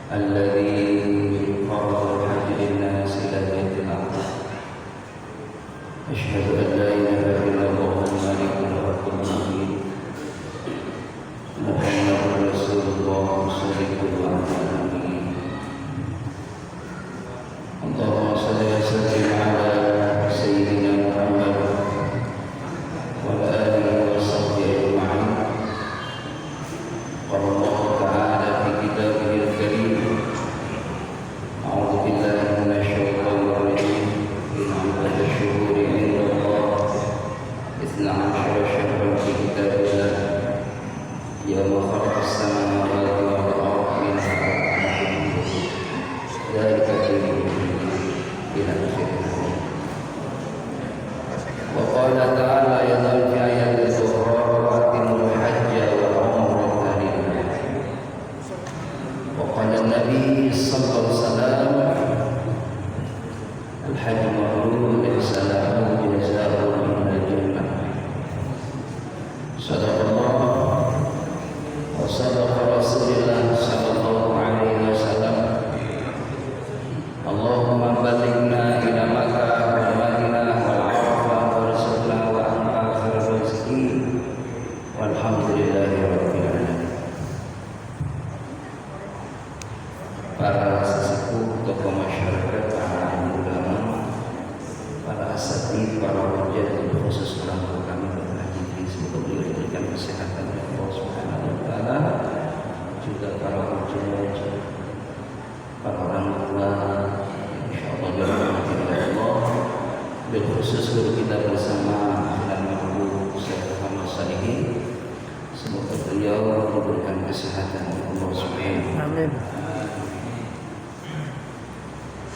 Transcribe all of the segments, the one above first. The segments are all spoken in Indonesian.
الذي فرض الحج للناس إلى بيت العظيم أشهد أن لا إله إلا الله الملك الحق المبين محمد رسول الله صادق الوعد الأمين اللهم صل وسلم على سيدنا محمد وعلى آله وصحبه أجمعين. قال الله تعالى في كتابه الكريم أعوذ بالله من الشيطان الرجيم إن عدة الشهور عند الله 12 شهرا في كتاب الله يوم خلق السماوات والأرض منها أربعة ذلك دين إلى آخره. وقال تعالى أيضا في آيات أخرى وأتموا الحج والعمرة لله. وقال النبي صلى الله عليه وسلم الحج مبرور ليس له جزاء إلا الجنة. صدق الله وصدق رسول الله صلى الله عليه وسلم. اللهم بلغنا إلى مكة والمدينة والعرفة وارزقنا وأنت خير الرازقين والحمد لله رب العالمين. Para sesepuh, tokoh masyarakat, para ulama, para asatidz, para hujjah, khusus orang tua kami berhaji, semoga beliau diberikan kesehatan oleh Allah Subhanahu wa taala, juga para hujjah, para orang tua, insyaallah dirahmati oleh Allah, dan khusus guru kita bersama dan Mahbub Syekh Muhammad Salihin, semoga beliau diberikan kesehatan oleh Allah Subhanahu wa taala. Amin.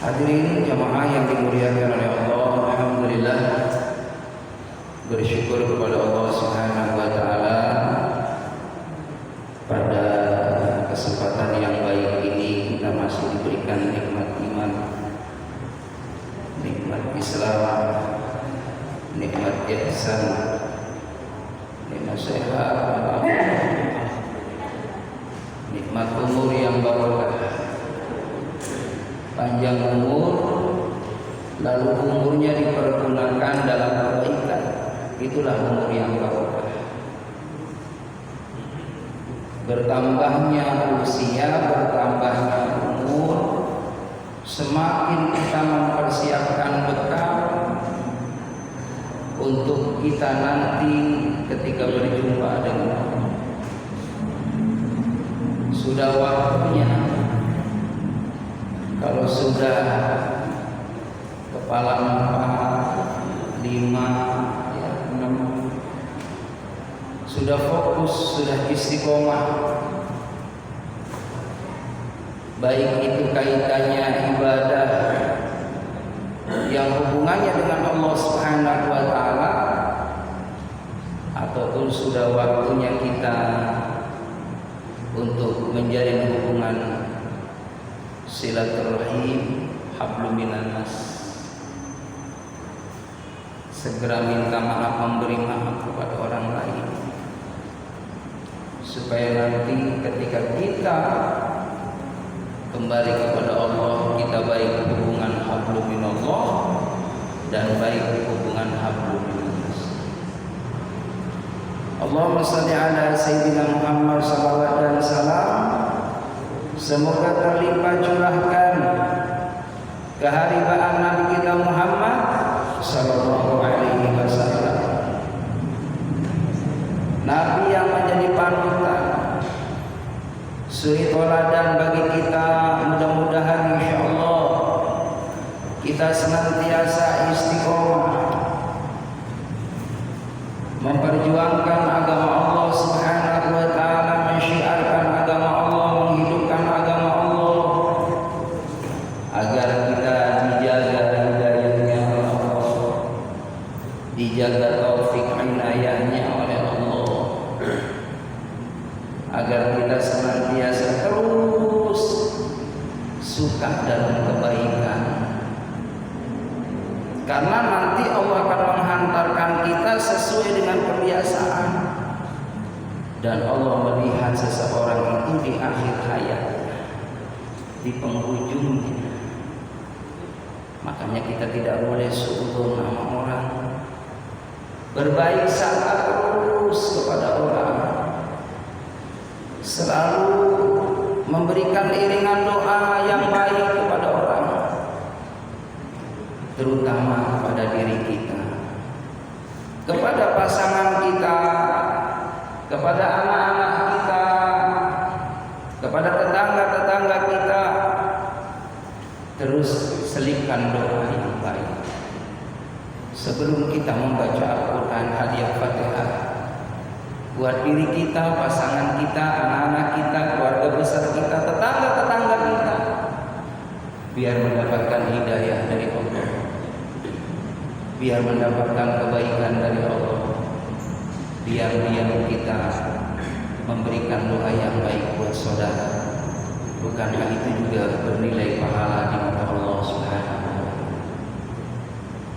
Hadirin jamaah yang dimuliakan oleh Allah, alhamdulillah bersyukur kepada Allah Subhanahu wa taala pada kesempatan yang baik ini kita masih diberikan nikmat iman, nikmat Islam, nikmat ihsan, nikmat sehat, nikmat umur yang barokah, panjang umur, lalu umurnya dipergunakan dalam kebaikan, itulah umur yang barokah. Bertambahnya usia, bertambahnya umur, semakin kita mempersiapkan bekal untuk kita nanti ketika berjumpa dengan Allah. Sudah waktunya. Kalau sudah kepala 4, 5, 6 sudah fokus, sudah istiqomah, baik itu kaitannya ibadah yang hubungannya dengan Allah Subhanahu wa taala, ataupun sudah waktunya kita untuk menjalin hubungan silaturahim, hablum minan nas. Segera minta maaf, memberi maaf kepada orang lain, supaya nanti ketika kita kembali kepada Allah, kita baik hubungan hablum minallah dan baik hubungan hablum minan nas. Allahumma shalli ala sayyidina Muhammad sallallahu alaihi wasallam. Semoga terlimpah curahkan keharibaan Nabi kita Muhammad sallallahu alaihi wasallam, Nabi yang menjadi panutan, suri teladan bagi kita. Mudah-mudahan insyaallah kita senantiasa istiqomah memperjuangkan agama Allah Subhanahu wa taala, mensyiarkan agama Allah, menghidupkan agama Allah, agar kita dijaga hidayahnya oleh Allah, dijaga taufik inayahnya oleh Allah, agar kita senantiasa terus suka dalam kebaikan, karena nanti Allah akan menghantarkan kita sesuai dengan kebiasaan. Dan Allah melihat seseorang itu di akhir hayatnya. di penghujungnya. Makanya kita tidak boleh suudzon sama orang, berbaik sangka terus kepada orang, selalu memberikan iringan doa yang baik kepada orang, terutama kepada diri kita, kepada pasangan kita, kepada anak-anak kita, kepada tetangga-tetangga kita. Terus selipkan doa yang baik sebelum kita membaca Al-Quran, hadiah Fatihah buat diri kita, pasangan kita, anak-anak kita, keluarga besar kita, tetangga-tetangga kita, biar mendapatkan hidayah dari Allah, biar mendapatkan kebaikan dari Allah, biar kita memberikan doa yang baik buat saudara. Bukankah itu juga bernilai pahala di mata Allah Subhanahu wa Ta'ala?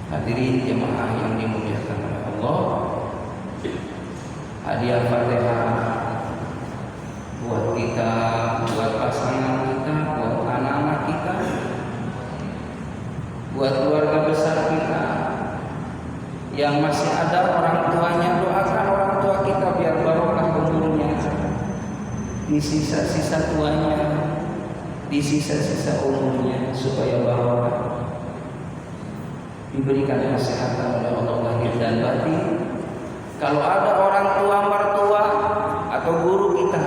Hadirin jemaah yang dimuliakan oleh Allah, hadiah Fatihah buat kita, buat pasangan kita, buat anak-anak kita, buat keluarga besar kita yang masih ada orang tuanya, doakan orang tua kita biar barokah umurnya, di sisa-sisa tuanya, di sisa-sisa umurnya, supaya barokah, diberikan kesehatan oleh Allah lahir dan batin. Kalau ada orang tua mertua atau guru kita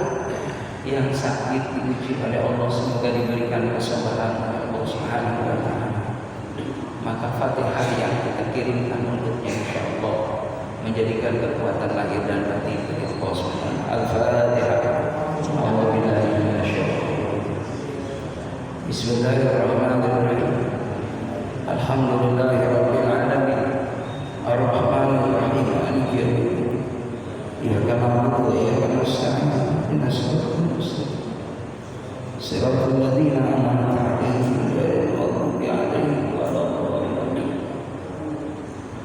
yang sakit, diuji oleh Allah, semoga diberikan kesabaran oleh Allah Subhanahu wa Ta'ala. Maka Fatihah yang kita kirimkan untuknya insyaallah menjadikan kekuatan lahir dan batin bagi Allah Subhanahu wa Ta'ala. Al-Fatihah. Bismillahirrahmanirrahim. Alhamdulillahirabbil alamin. Ar-Rahmanir Rahim. Maliki yaumiddin. Iyyaka na'budu wa iyyaka nasta'in. Ihdinas siratal mustaqim. Siratal ladzina an'amta 'alaihim ghairil maghdubi 'alaihim waladdallin.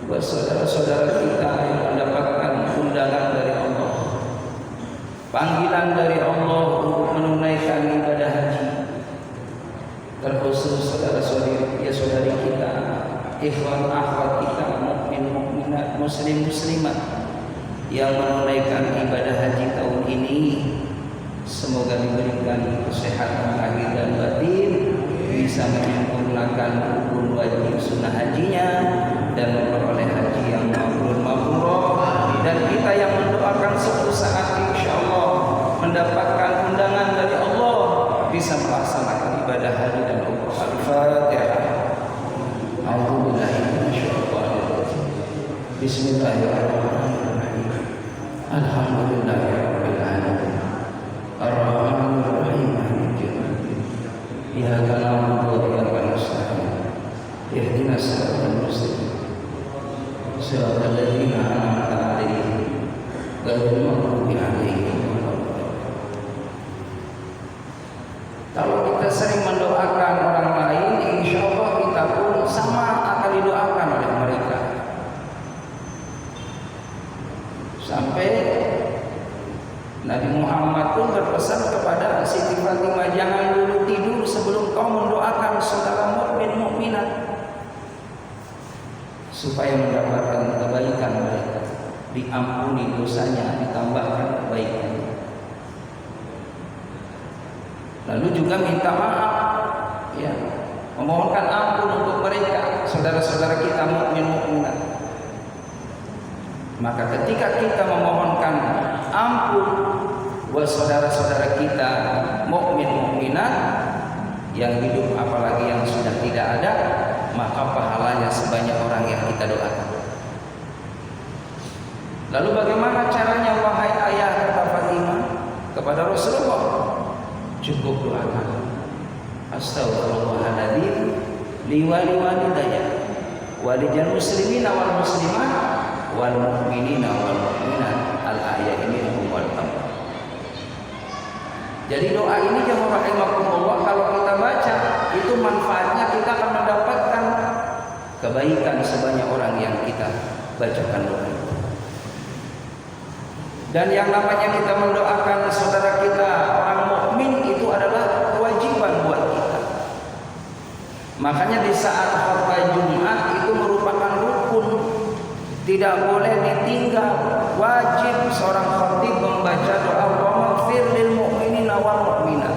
Buat saudara-saudara kita yang mendapatkan undangan dari Allah, panggilan dari Allah untuk menunaikan ibadah haji, terkhusus saudara-saudari kita, ikhwan akhwat kita, mukmin mukminat, muslim muslimat yang menunaikan ibadah haji tahun ini, semoga diberikan kesehatan lahir dan batin, bisa menyempurnakan rukun wajib sunnah hajinya dan memperoleh haji yang mabrur. Dan kita yang mendoakan suatu saat insyaallah mendapatkan undangan dari Allah, bisa melaksanakan ibadah haji dan umrah. Al-Fatihah. A'udzubillahi minasyaitonir rajim. Bismillahirrahmanirrahim. Alhamdulillahirabbil alamin. Ar-Rahmanir Rahim. Maliki yaumiddin. Iyyaka na'budu wa iyyaka nasta'in. Ihdinas siratal mustaqim. Siratal ladzina an'amta 'alaihim ghairil maghdubi 'alaihim waladdallin. Kalau kita sering mendoakan orang lain, insyaallah kita pun sama akan didoakan oleh mereka. Sampai Nabi Muhammad pun berpesan kepada Siti Fatimah, jangan dulu tidur sebelum kau mendoakan saudara mukmin mukminat, supaya mendapatkan kebaikan mereka, diampuni dosanya, ditambahkan kebaikan. Lalu juga minta maaf, ya, memohonkan ampun untuk mereka, saudara-saudara kita mukmin mukminat. Maka ketika kita memohonkan ampun buat saudara-saudara kita mukmin mukminat yang hidup, apalagi yang sudah tidak ada, maka pahalanya sebanyak orang yang kita doakan. Lalu bagaimana caranya wahai ayah, kata Fatimah kepada Rasulullah? Cukup doakan, Astaghfirullahaladzim li walidayya walijal muslimina wal muslimat wal mu'minina wal mu'minat al-ayat minhum wal amwat. Jadi doa ini jemaah rahimakumullah, kalau kita baca itu manfaatnya kita akan mendapatkan kebaikan sebanyak orang yang kita bacakan doa. Dan yang namanya kita mendoakan saudara kita orang mukmin itu adalah kewajiban buat kita. Makanya di saat khutbah Jumat itu merupakan rukun, tidak boleh ditinggal. Wajib seorang khatib membaca doa Allahumma ighfir lil mu'minina wal mu'minat.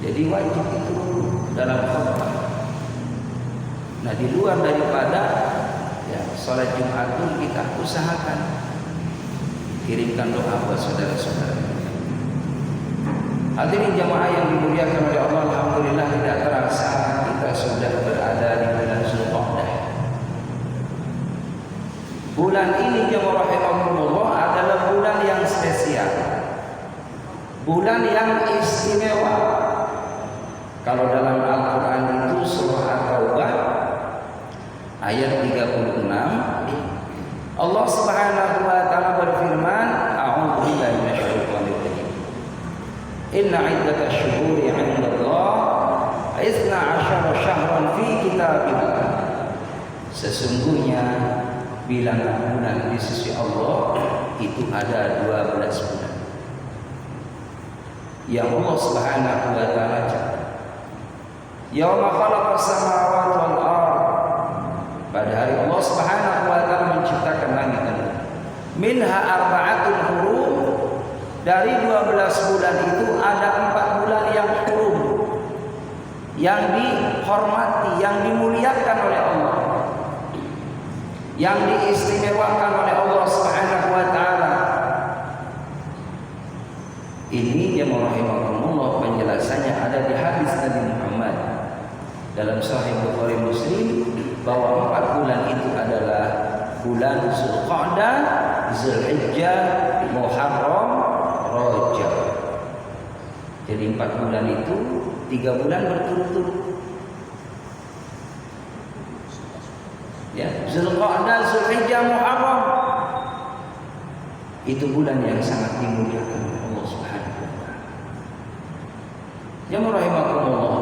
Jadi wajib itu dalam khutbah. Nah, di luar daripada ya salat Jumat pun kita usahakan kirimkan doa buat saudara-saudara. Hadirin jamaah yang dimuliakan oleh Allah, alhamdulillah tidak terasa kita sudah berada di bulan Zulqa'dah. Bulan ini jamaah rahimahumullah adalah bulan yang spesial, bulan yang istimewa. Kalau dalam Al-Quran itu surah At-Taubah ayat 36, Allah Subhanahu wa taala berfirman, a'udzu billahi minasyaitonir rajim. Inna 'iddatash syuhuri 'indallah 12 syahran fi kitabillah. Sesungguhnya bilangan bulan di sisi Allah itu ada 12 bulan yang Allah Subhanahu wa taala catat. Yauma khalaqas samawati wal ardh, pada hari Allah Subhanahu wa taala menciptakan langit dan bumi. Minha arba'atul hurum, dari 12 bulan itu ada 4 bulan yang hurum, yang dihormati, yang dimuliakan oleh Allah, yang diistimewakan oleh Allah Subhanahu wa taala. Ini yang rahimahumullah penjelasannya ada di hadis Nabi Muhammad dalam Sahih Bukhari Muslim, bahwa 4 bulan itu adalah bulan Zulqa'dah, Zulhijjah, Muharram, Rajab. Jadi 4 bulan itu 3 bulan berturut-turut. Ya, Zulqa'dah, Zulhijjah, Muharram itu bulan yang sangat dimuliakan oleh Allah Subhanahu wa taala. Yang rahimakumullah,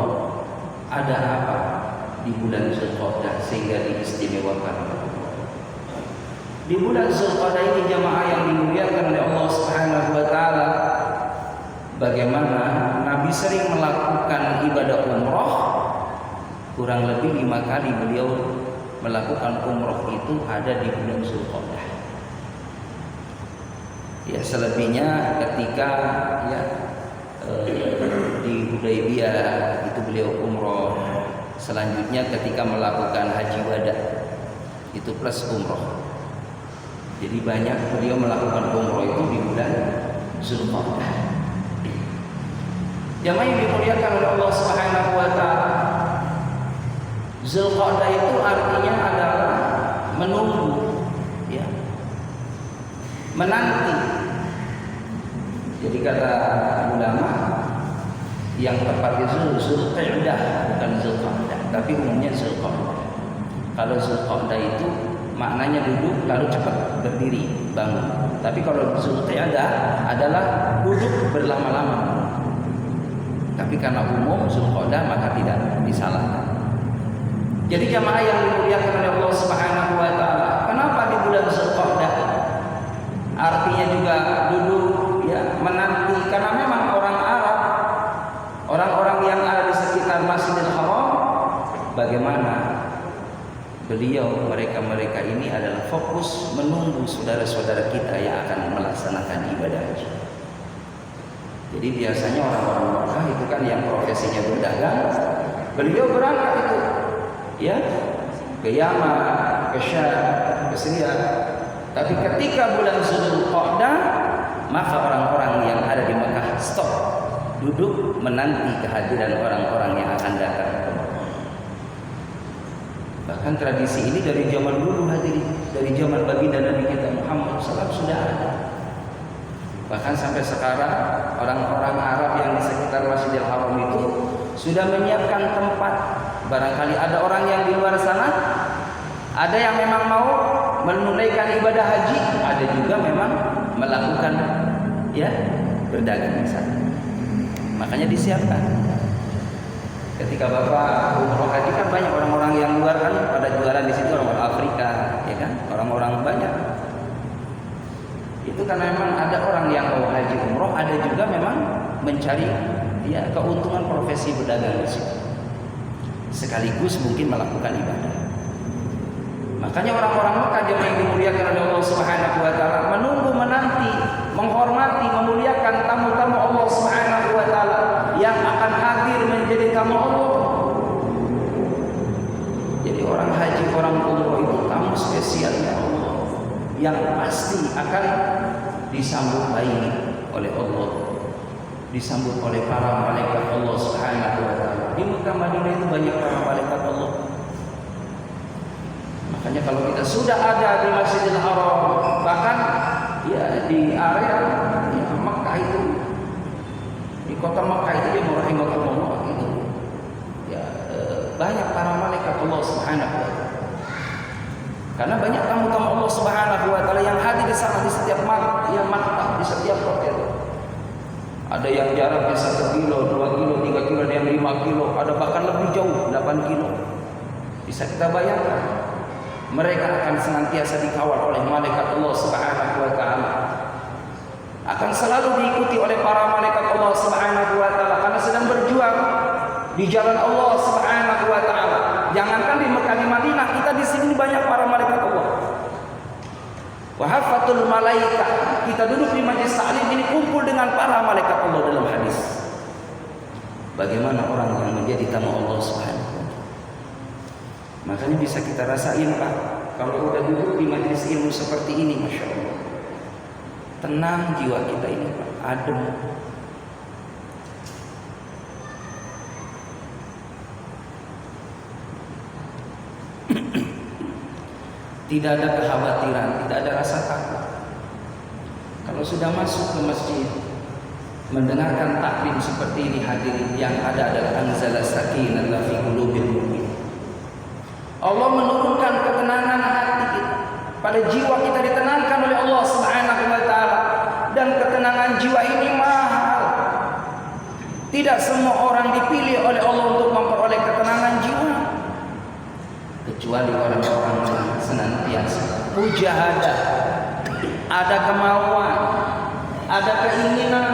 ada apa di bulan Zulqa'dah sehingga diistimewakan? Di bulan Zulqa'dah ini jamaah yang dimuliakan oleh Allah Subhanahu wa taala, bagaimana Nabi sering melakukan ibadah umroh, kurang lebih 5 kali beliau melakukan umroh itu ada di bulan Zulqa'dah. Ya, selebihnya ketika ya di Hudaybiyah itu beliau umroh. Selanjutnya ketika melakukan haji wada itu plus umroh. Jadi banyak beliau melakukan umroh itu di bulan Zulqa'dah. Jamaah yang dimuliakan oleh Allah Subhanahu wa taala, Zulqa'dah itu artinya adalah menunggu, ya, menanti. Jadi kata ulama yang tepat itu Zulqa'dah, bukan Zulqa'dah, tapi umumnya Zulqa'dah. Kalau Zulqa'dah itu maknanya duduk lalu cepat berdiri bangun. Tapi kalau Zulqa'dah adalah duduk berlama-lama. Tapi karena umum Zulqa'dah maka tidak disalahkan. Jadi jamaah yang dimuliakan oleh Allah Subhanahu wa taala, kenapa di bulan Zulqa'dah? Artinya juga duduk, ya, menanti, karena memang orang Arab, orang-orang yang ada di sekitar Masjidil Haram, bagaimana mereka ini adalah fokus menunggu saudara-saudara kita yang akan melaksanakan ibadah haji. Jadi biasanya orang-orang Mekah itu kan yang profesinya berdagang, beliau berangkat itu, ya, ke Yaman, ke Syam, ke Syria. Tapi ketika bulan Zulqa'dah, maka orang-orang yang ada di Mekah stop, duduk menanti kehadiran orang-orang yang akan datang. Bahkan tradisi ini dari zaman dulu, hadirin, dari zaman baginda Nabi kita Muhammad SAW sudah ada. Bahkan sampai sekarang orang-orang Arab yang di sekitar Masjidil Haram itu sudah menyiapkan tempat. Barangkali ada orang yang di luar sana, ada yang memang mau menunaikan ibadah haji, ada juga memang melakukan, ya, berdagang di sana. Makanya disiapkan. Ketika Bapak umroh haji kan banyak orang-orang yang luar kan pada jualan di situ, orang-orang Afrika, ya kan, orang-orang banyak. Itu karena memang ada orang yang mau haji umroh, ada juga memang mencari dia keuntungan profesi berdagang di situ. Sekaligus mungkin melakukan ibadah. Makanya orang-orang Mekah yang dimuliakan oleh Allah Subhanahu wa taala menunggu, menanti, menghormati, memuliakan tamu-tamu Allah Subhanahu wa taala yang akan hadir menjadi tamu Allah. Jadi orang haji, orang umroh itu tamu spesialnya Allah yang pasti akan disambut baik oleh Allah, disambut oleh para malaikat Allah Subhanahu wa taala. Di Mekah Madinah itu banyak para malaikat Allah. Makanya kalau kita sudah ada di Masjidil Haram, bahkan ya di area ya, Mekah itu, di kota Mekah itu ya rahimahullah itu ya banyak para malaikat Allah Subhanahu wa taala. Karena banyak tamu-tamu Allah Subhanahu wa taala yang hadir di sana, di setiap maktab, di setiap hotel. Ada yang jaraknya 1 kilo, 2 kilo, 3 kilo, ada yang 5 kilo, ada bahkan lebih jauh 8 kilo. Bisa kita bayangkan. Mereka akan senantiasa dikawal oleh malaikat Allah Subhanahu wa taala. Akan selalu diikuti oleh para malaikat Allah Subhanahu wa taala karena sedang berjuang di jalan Allah Subhanahu wa taala. Jangankan di Mekah, di Madinah, kita di sini banyak para malaikat Allah. Wa hafatul malaikat. Kita duduk di majlis ta'lim ini kumpul dengan para malaikat Allah dalam hadis. Bagaimana orang yang menjadi tamu Allah Subhanahu wa taala? Makanya bisa kita rasain Pak, kalau udah duduk di majelis ilmu seperti ini, Masya Allah, tenang jiwa kita ini Pak, adem. Tidak ada kekhawatiran, tidak ada rasa takut. Kalau sudah masuk ke masjid, mendengarkan taklim seperti ini, hadirin, yang ada adalah anzala sakinah fi qulubil mu'min. Allah menurunkan ketenangan hati kita. Pada jiwa kita ditenangkan oleh Allah Subhanahu wa taala, dan ketenangan jiwa ini mahal. Tidak semua orang dipilih oleh Allah untuk memperoleh ketenangan jiwa, kecuali orang-orang yang senantiasa mujahadah, ada kemauan, ada keinginan,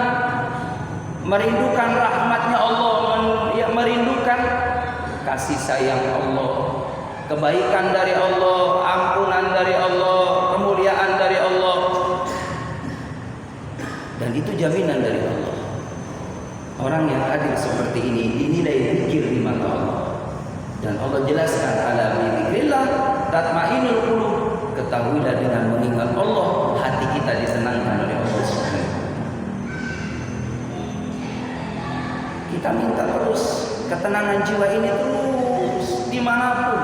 merindukan rahmatnya Allah, merindukan kasih sayang Allah, kebaikan dari Allah, ampunan dari Allah, kemuliaan dari Allah. Dan itu jaminan dari Allah. Orang yang hadir seperti ini dinilai zikir di mata Allah. Dan Allah jelaskan ala dzikrillah tatmainnul qulub. Ketahuilah dengan mengingat Allah, hati kita ditenangkan oleh Allah Subhanahu. Kita minta terus ketenangan jiwa ini terus dimanapun.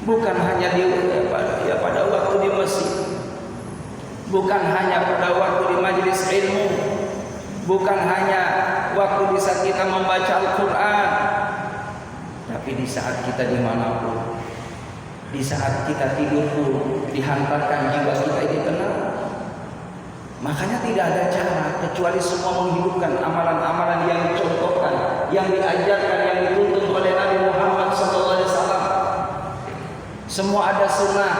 Bukan hanya pada waktu di masjid, bukan hanya pada waktu di majelis ilmu, bukan hanya waktu di saat kita membaca Al-Quran, tapi di saat kita dimanapun, di saat kita tidur pun dihantarkan jiwa kita ini tenang. Makanya tidak ada cara kecuali semua menghidupkan amalan-amalan yang dicontohkan, yang diajarkan, yang dituntun oleh Nabi Muhammad SAW. Semua ada sunnah.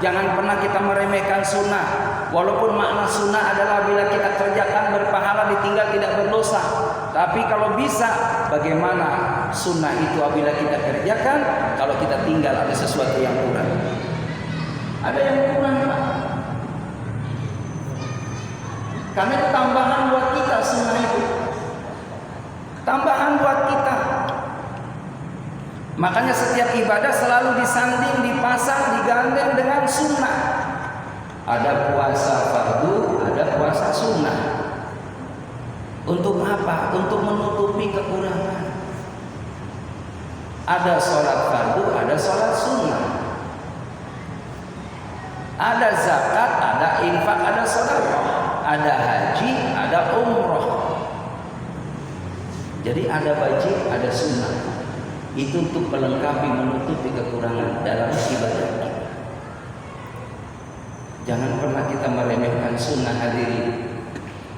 Jangan pernah kita meremehkan sunnah. Walaupun makna sunnah adalah bila kita kerjakan berpahala, ditinggal tidak berdosa. Tapi kalau bisa, bagaimana sunnah itu apabila kita kerjakan, kalau kita tinggal ada sesuatu yang kurang. Ada yang kurang Pak. Karena itu tambahan buat kita sunnah itu. Tambahan buat kita. Makanya setiap ibadah selalu disanding, dipasang, digandeng dengan sunnah. Ada puasa fardu, ada puasa sunnah. Untuk apa? Untuk menutupi kekurangan. Ada sholat fardu, ada sholat sunnah. Ada zakat, ada infak, ada sedekah. Ada haji, ada umroh. Jadi ada wajib, ada sunnah. Itu untuk melengkapi, menutupi kekurangan dalam ibadah kita. Jangan pernah kita meremehkan sunnah hadirin.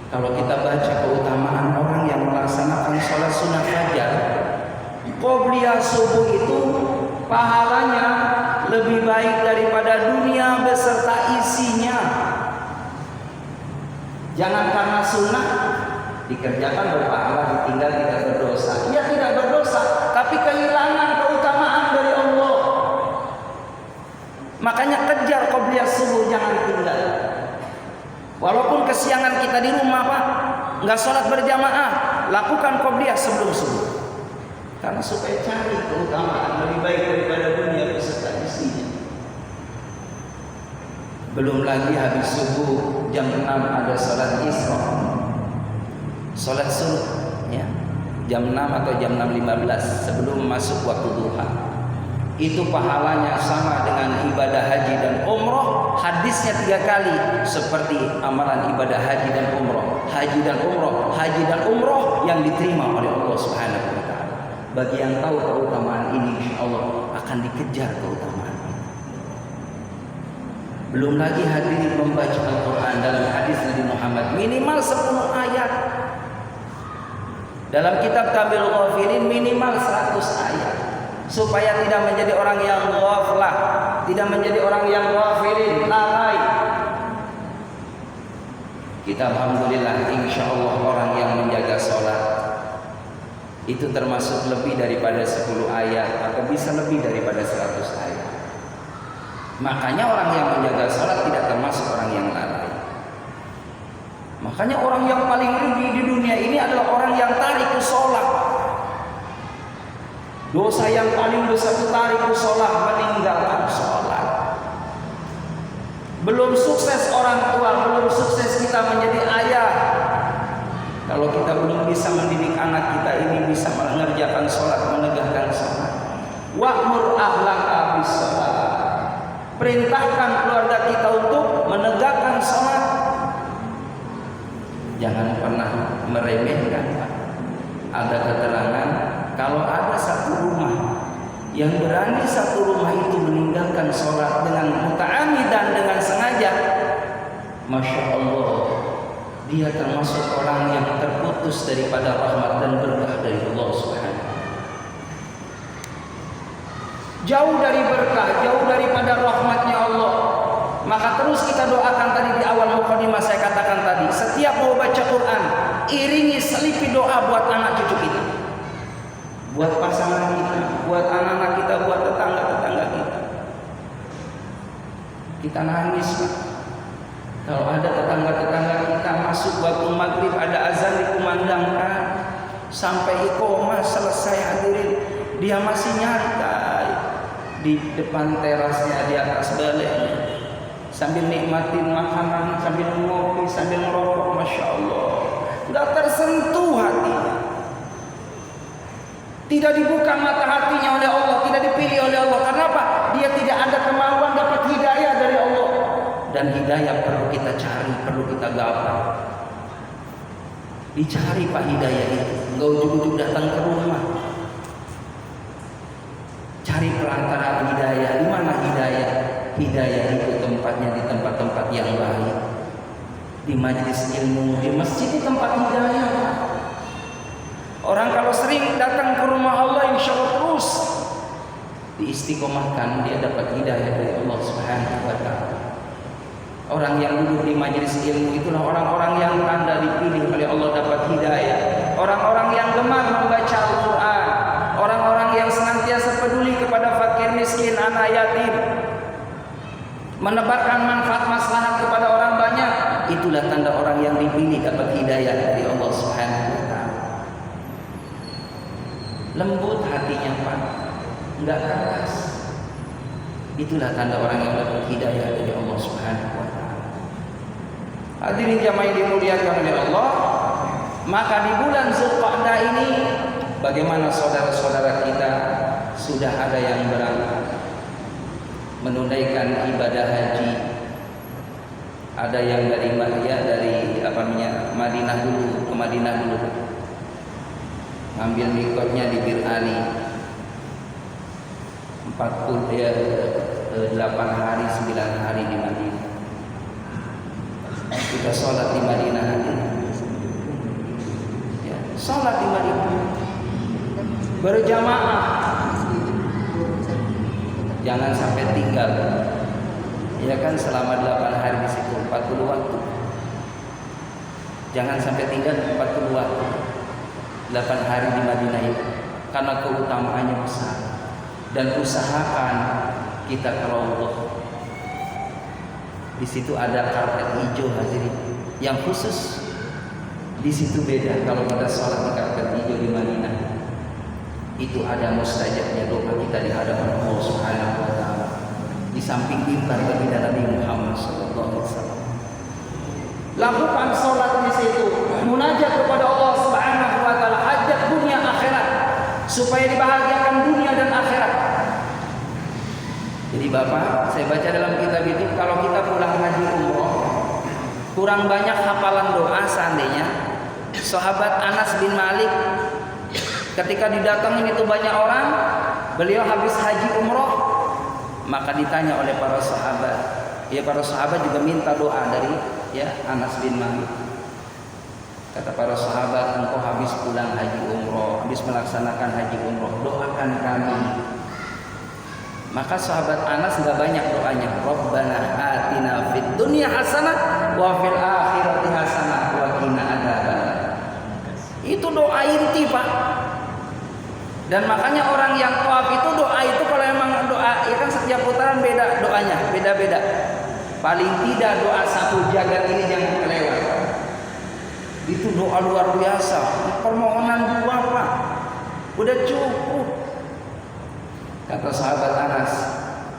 Kalau kita baca keutamaan orang yang melaksanakan sholat sunnah fajar, qobliyah subuh itu pahalanya lebih baik daripada dunia beserta isinya. Jangan karena sunnah, Dikerjakan berpahala, ditinggal tidak berdosa. Ia tidak berdosa, tapi kehilangan keutamaan dari Allah. Makanya kejar qobliyah subuh, jangan tinggal. Walaupun kesiangan kita di rumah Pak, nggak sholat berjamaah, lakukan qobliyah sebelum subuh. Karena supaya cari keutamaan lebih baik daripada dunia beserta isinya. Belum lagi habis subuh jam 6 ada sholat isra, sholat sunnah ya, jam 6 atau jam 6.15 sebelum masuk waktu duha. Itu pahalanya sama dengan ibadah haji dan umroh. Hadisnya 3 kali seperti amalan ibadah haji dan umroh, haji dan umroh, haji dan umroh yang diterima oleh Allah Subhanahu wa taala. Bagi yang tahu keutamaan ini, insyaallah akan dikejar keutamaan. Belum lagi hadirin membaca Al-Quran. Dalam hadis Nabi Muhammad minimal 10 ayat. Dalam kitab Kamil Ghafilin minimal 100 ayat. Supaya tidak menjadi orang yang ghaflah, tidak menjadi orang yang ghafilin, lalai. Kita alhamdulillah insyaallah orang yang menjaga sholat itu termasuk lebih daripada 10 ayat atau bisa lebih daripada 100 ayat. Makanya orang yang menjaga sholat tidak termasuk orang yang lalai. Makanya orang yang paling rugi di dunia ini adalah orang yang tarik ke sholat. Dosa yang paling besar itu tarik ke sholat, meninggalkan sholat. Belum sukses orang tua, belum sukses kita menjadi ayah, kalau kita belum bisa mendidik anak kita ini bisa mengerjakan sholat, menegakkan sholat. Wa'mur ahlaka bis sholat. Perintahkan keluarga kita untuk menegakkan sholat. Jangan pernah meremehkan. Ada keterangan kalau ada satu rumah yang berani satu rumah itu meninggalkan sholat dengan muta'amidan, dengan sengaja, Masya Allah, dia termasuk orang yang terputus daripada rahmat dan berkah dari Allah Subhanahu. Jauh dari berkah, jauh daripada rahmatnya Allah. Maka terus kita doakan. Tadi di awal mukadimah saya katakan tadi, setiap mau baca Quran, iringi selipi doa buat anak cucu kita, buat pasangan kita, buat anak-anak kita, buat tetangga-tetangga kita. Kita nangis Pak. Kalau ada tetangga-tetangga kita masuk waktu maghrib, ada azan dikumandangkan, sampai iqomah selesai hadirin, dia masih nyantai di depan terasnya, di atas balainya, sambil nikmatin makanan, sambil ngopi, sambil ngerokok. Masya Allah, nggak tersentuh hatinya, tidak dibuka mata hatinya oleh Allah, tidak dipilih oleh Allah. Karena apa? Dia tidak ada kemauan dapat hidayah dari Allah. Dan hidayah perlu kita cari, perlu kita gapai. Dicari Pak hidayah itu, nggak ujuk-ujuk datang ke rumah. Cari perantara hidayah. Di mana hidayah? Hidayah itu tempatnya di tempat-tempat yang baik, di majelis ilmu, di masjid, di tempat hidayah. Orang kalau sering datang ke rumah Allah, insya Allah terus diistiqomahkan, dia dapat hidayah dari Allah Subhanahu wa taala. Orang yang duduk di majelis ilmu itulah orang-orang yang tanda dipilih oleh Allah dapat hidayah. Orang-orang yang gemar membaca Al-Quran, orang-orang yang senantiasa peduli kepada fakir miskin, anak yatim, menebarkan manfaat maslahat kepada orang banyak. Itulah tanda orang yang dipilih dapat hidayah dari Allah Subhanahu wa taala. Lembut hatinya Pak, enggak keras. Itulah tanda orang yang dapat hidayah dari Allah Subhanahu wa taala. Hadirin jamaah yang dimuliakan oleh Allah, maka di bulan Zulqa'dah ini bagaimana saudara-saudara kita sudah ada yang berangkat menunaikan ibadah haji, ada yang dari Madinah dulu, ke Madinah dulu, ngambil mikotnya di Bir Ali 8 hari 9 hari di Madinah. Kita sholat di Madinah ya, sholat di Madinah berjamaah, jangan sampai tinggal ya kan, selama 8 hari di situ 40 waktu. Jangan sampai tinggal 42 8 hari di Madinah itu, karena keutamaannya besar. Dan usahakan kita kalau Allah. Di situ ada karpet hijau hadirin yang khusus. Di situ beda kalau kita sholat di karpet hijau di Madinah. Itu ada mustajabnya doa kita di hadapan Allah Subhanahu wa taala. Di samping mimbar baginda Nabi Muhammad sallallahu alaihi wasallam. Lakukan sholat di situ, munajat kepada Allah Subhanahu wa taala, hajat dunia akhirat, supaya dibahagiakan dunia dan akhirat. Jadi Bapak, saya baca dalam kitab itu, kalau kita pulang haji umroh, kurang banyak hafalan doa seandainya sahabat Anas bin Malik ketika didatangin itu banyak orang, beliau habis haji umroh, maka ditanya oleh para sahabat, ya para sahabat juga minta doa dari Anas bin Malik. Kata para sahabat, engkau habis pulang haji umroh, habis melaksanakan haji umroh, doakan kami. Maka sahabat Anas enggak banyak doanya. Rabbana atina fid dunya hasanah wa fil akhirati hasanah wa qina adzabannar. Itu doa inti, Pak. Dan makanya orang yang tawaf itu doa itu kalau emang doa, ya kan setiap putaran beda doanya, beda-beda. Paling tidak doa satu jagat ini jangan kelewat. Itu doa luar biasa. Permohonan dua, Pak. Udah cukup. Kata sahabat Anas,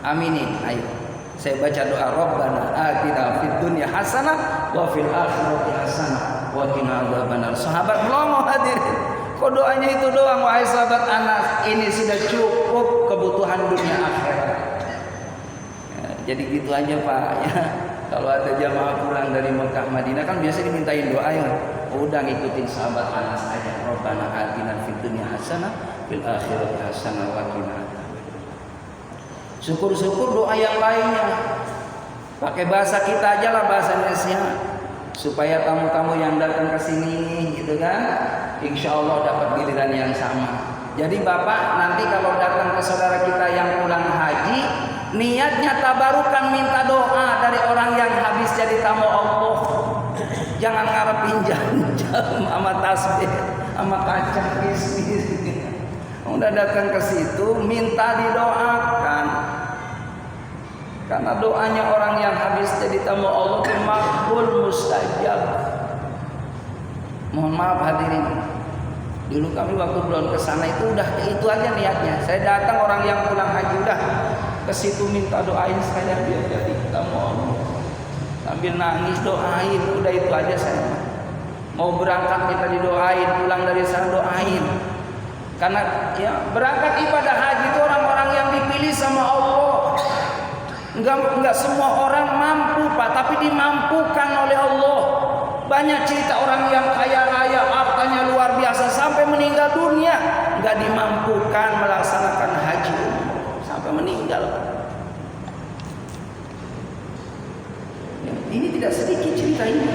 aminin, ayo. Saya baca doa Rabbana atina fid dunya hasanah wa fil akhirati hasanah wa qina adzabannar. Sahabat melongo hadirin. Kok doanya itu doang, wahai sahabat Anas? Ini sudah cukup kebutuhan dunia akhirat. Ya, jadi gitu aja, Pak. Ya. Kalau ada jamaah pulang dari Mekah Madinah kan biasa dimintain doa ya. Udah ngikutin sahabat Anas aja. Rabbana atina fid dunya hasanah fil akhirati hasanah wa qina adzabannar. Syukur-syukur doa yang lainnya pakai bahasa kita aja lah, bahasa Indonesia, supaya tamu-tamu yang datang ke sini gitu kan, insya Allah dapat giliran yang sama. Jadi Bapak nanti kalau datang ke saudara kita yang pulang haji, niatnya tabarukan minta doa dari orang yang habis jadi tamu Allah. Jangan ngarepin jam-jam sama tasbih sama kacang bisnis. Udah datang ke situ minta didoakan, karena doanya orang yang habis jadi tamu Allah itu makbul mustajab. Mohon maaf hadirin, dulu kami waktu belum ke sana itu udah itu aja niatnya. Saya datang orang yang pulang haji udah ke situ minta doain saya biar jadi tamu Allah, sambil nangis doain, udah itu aja saya. Mau berangkat minta didoain, pulang dari sana doain. Karena ya berangkat ibadah haji itu orang-orang yang dipilih sama Allah. Enggak semua orang mampu, Pak, tapi dimampukan oleh Allah. Banyak cerita orang yang kaya raya, hartanya luar biasa sampai meninggal dunia enggak dimampukan melaksanakan haji sampai meninggal. Ini tidak sedikit cerita ini.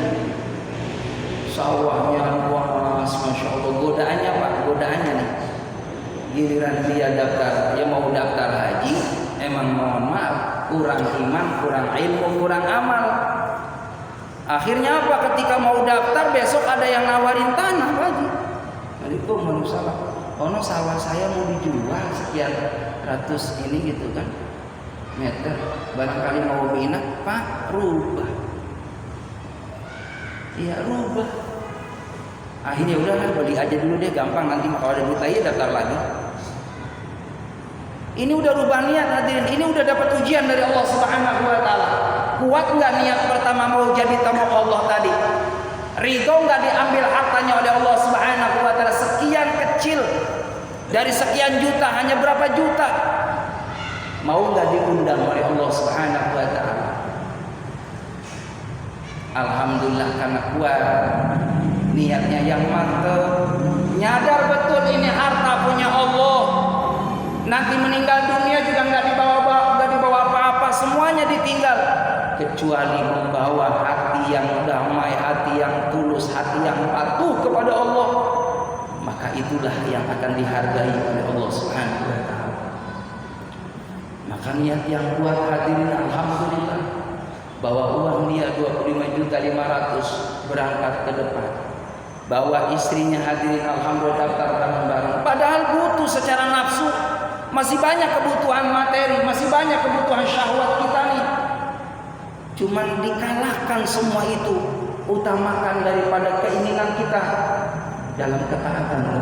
Sawahnya luas, masya Allah. Godaannya, Pak, godaannya nih. Giliran dia daftar, dia mau daftar haji, emang mohon maaf, kurang iman, kurang ilmu, kurang amal. Akhirnya apa? Ketika mau daftar besok ada yang nawarin tanah lagi. Waalaikumsalam salah. Oh no, sawah saya mau dijual sekian ratus ini gitu kan meter. Barangkali mau minat, Pak, rubah. Iya rubah. Akhirnya udahlah beli aja dulu deh, gampang, nanti kalau ada duit lagi daftar lagi. Ini udah rubah niat hadirin, ini udah dapat ujian dari Allah Subhanahu wa taala. Kuat enggak niat pertama mau jadi tamu Allah tadi? Ridho enggak diambil hartanya oleh Allah Subhanahu wa taala sekian kecil dari sekian juta hanya berapa juta? Mau enggak diundang oleh Allah Subhanahu wa taala? Alhamdulillah karena kuat niatnya yang mantap, nyadar betul ini harta punya Allah. Nanti meninggal dunia juga nggak dibawa apa-apa, semuanya ditinggal kecuali membawa hati yang damai, hati yang tulus, hati yang patuh kepada Allah. Maka itulah yang akan dihargai oleh Allah Subhanahu wa taala. Maka niat yang kuat hadirin, alhamdulillah, bahwa uang dia 25.500.000 berangkat ke depan, bawa istrinya, hadirin alhamdulillah, daftar bareng-bareng. Padahal butuh secara nafsu, masih banyak kebutuhan materi, masih banyak kebutuhan syahwat kita nih. Cuman dikalahkan semua itu, utamakan daripada keinginan kita dalam ketaatan